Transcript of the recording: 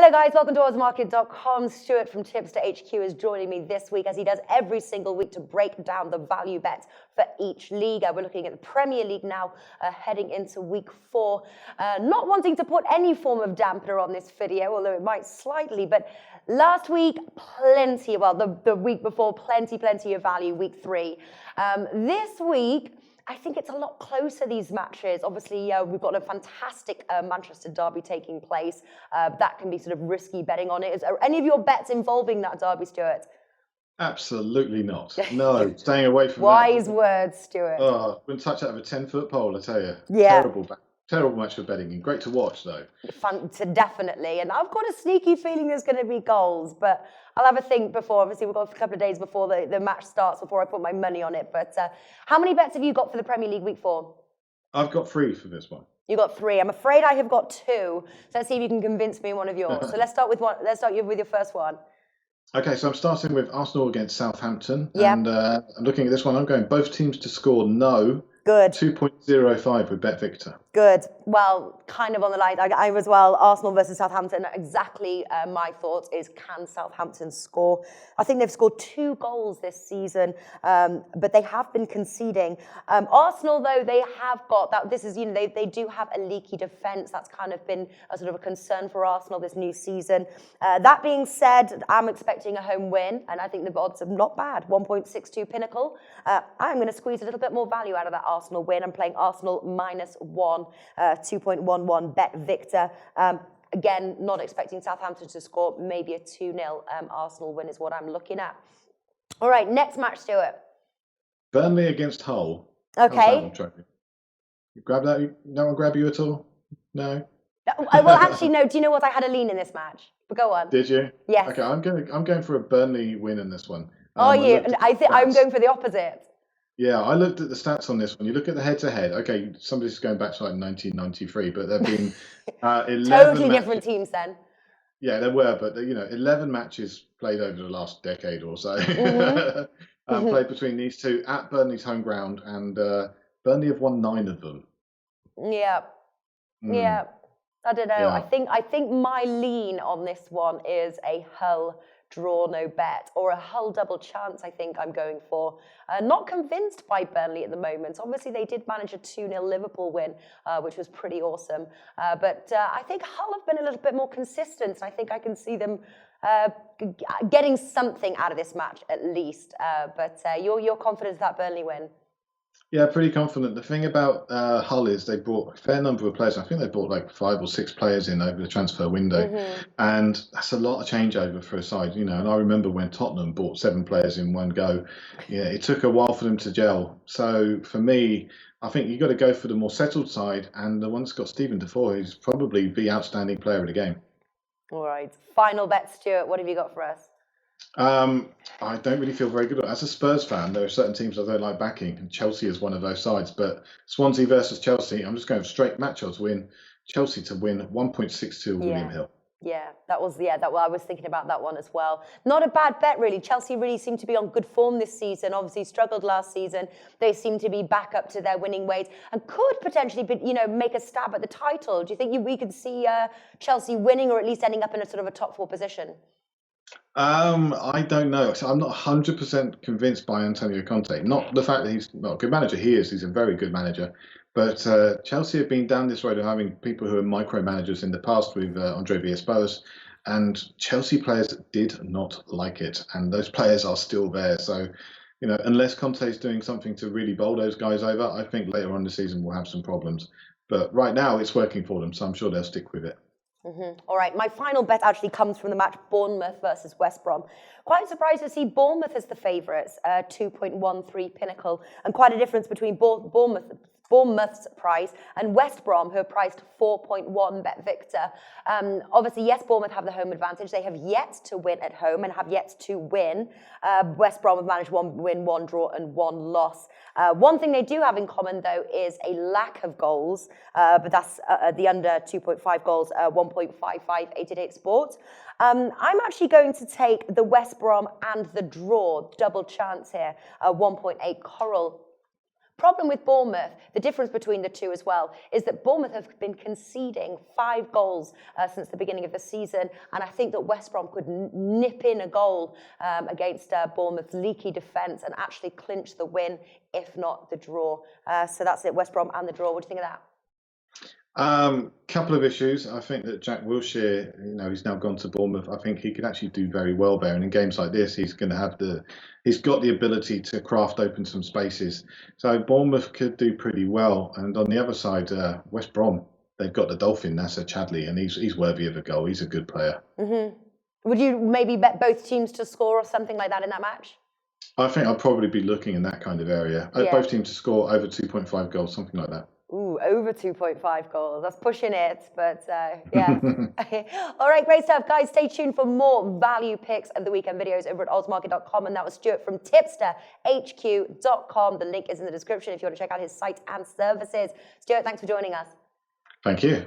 Hello guys, welcome to oddsmarket.com. Stuart from Tips to HQ is joining me this week as he does every single week to break down the value bets for each league. We're looking at the Premier League now, heading into week 4. Not wanting to put any form of dampener on this video, although it might slightly, but last week, plenty, well, the week before, plenty of value, week 3. This week, I think it's a lot closer, these matches. Obviously, we've got a fantastic Manchester derby taking place. That can be sort of risky betting on it. Are any of your bets involving that derby, Stuart? Absolutely not. No, staying away from Wise words, Stuart. Oh, wouldn't touch that with a 10-foot pole, I tell you. Yeah. Terrible match for betting and great to watch, though. Fun to definitely. And I've got a sneaky feeling there's going to be goals, but I'll have a think before. Obviously, we've got a couple of days before the match starts before I put my money on it. But how many bets have you got for the Premier League week 4? I've got 3 for this one. You got 3. I'm afraid I have got 2. So let's see if you can convince me in one of yours. So let's start with one. Let's start with your first one. Okay, so I'm starting with Arsenal against Southampton. Yep. And I'm looking at this one. I'm going both teams to score no. Good. 2.05 with Bet Victor. Good. Well, kind of on the line. I as well. Arsenal versus Southampton. Exactly my thoughts is, can Southampton score? I think they've scored 2 goals this season, but they have been conceding. Arsenal, though, they have got that. This is, they do have a leaky defence. That's kind of been a sort of a concern for Arsenal this new season. That being said, I'm expecting a home win, and I think the odds are not bad. 1.62 Pinnacle. I'm going to squeeze a little bit more value out of that Arsenal win. I'm playing Arsenal -1, 2.11 Bet Victor. Again, not expecting Southampton to score. Maybe a 2-0 Arsenal win is what I'm looking at. All right, next match, Stuart. Burnley against Hull. Okay. Grab that? No one grab you at all? No? Well, actually, no. Do you know what? I had a lean in this match. But go on. Did you? Yes. Okay, I'm going for a Burnley win in this one. Are you? I think I'm going for the opposite. Yeah, I looked at the stats on this one. You look at the head-to-head. Okay, somebody's going back to like 1993, but there have been 11 totally different teams then. Yeah, there were, but 11 matches played over the last decade or so. Played between these two at Burnley's home ground, and Burnley have won 9 of them. Yeah, yeah. I don't know. Yeah. I think my lean on this one is a Hull draw no bet, or a Hull double chance. I think I'm going for. Not convinced by Burnley at the moment. Obviously, they did manage a 2-0 Liverpool win, which was pretty awesome. But I think Hull have been a little bit more consistent. I think I can see them getting something out of this match at least. But you're confident of that Burnley win? Yeah, pretty confident. The thing about Hull is they brought a fair number of players. I think they brought like 5 or 6 players in over the transfer window. And that's a lot of changeover for a side, And I remember when Tottenham bought 7 players in one go. Yeah, it took a while for them to gel. So for me, I think you've got to go for the more settled side. And the one that's got Stephen Defoe, who's probably the outstanding player of the game. All right. Final bet, Stuart. What have you got for us? I don't really feel very good. As a Spurs fan, there are certain teams I don't like backing, and Chelsea is one of those sides. But Swansea versus Chelsea, I'm just going for straight match odds win. Chelsea to win 1.62 William Hill. Yeah, I was thinking about that one as well. Not a bad bet, really. Chelsea really seem to be on good form this season. Obviously, struggled last season. They seem to be back up to their winning ways and could potentially, make a stab at the title. Do you think we could see Chelsea winning, or at least ending up in a sort of a top 4 position? I don't know. So I'm not 100% convinced by Antonio Conte. Not the fact that he's not a good manager. He's a very good manager. But Chelsea have been down this road of having people who are micromanagers in the past with Andre Villas-Boas. And Chelsea players did not like it. And those players are still there. So, unless Conte is doing something to really bowl those guys over, I think later on in the season we'll have some problems. But right now it's working for them. So I'm sure they'll stick with it. All right, my final bet actually comes from the match Bournemouth versus West Brom. Quite surprised to see Bournemouth as the favourites, 2.13 Pinnacle, and quite a difference between Bournemouth's price and West Brom, who are priced 4.1 Bet Victor. Obviously, yes, Bournemouth have the home advantage. They have yet to win at home and have yet to win. West Brom have managed 1 win, 1 draw, and 1 loss. One thing they do have in common, though, is a lack of goals, but that's the under 2.5 goals, 1.55 888 Sports. I'm actually going to take the West Brom and the draw, double chance here, 1.8 Coral. Problem with Bournemouth, the difference between the two as well, is that Bournemouth have been conceding 5 goals since the beginning of the season, and I think that West Brom could nip in a goal against Bournemouth's leaky defence and actually clinch the win, if not the draw. So that's it, West Brom and the draw. What do you think of that? Couple of issues. I think that Jack Wilshere, he's now gone to Bournemouth. I think he could actually do very well there. And in games like this, he's got the ability to craft open some spaces. So Bournemouth could do pretty well. And on the other side, West Brom, they've got the Dolphin, Nasser Chadli, and he's worthy of a goal. He's a good player. Mm-hmm. Would you maybe bet both teams to score or something like that in that match? I think I'll probably be looking in that kind of area. Yeah. Both teams to score over 2.5 goals, something like that. Ooh, over 2.5 goals. That's pushing it, but yeah. All right, great stuff. Guys, stay tuned for more value picks of the weekend videos over at oddsmarket.com. And that was Stuart from tipsterhq.com. The link is in the description if you want to check out his site and services. Stuart, thanks for joining us. Thank you.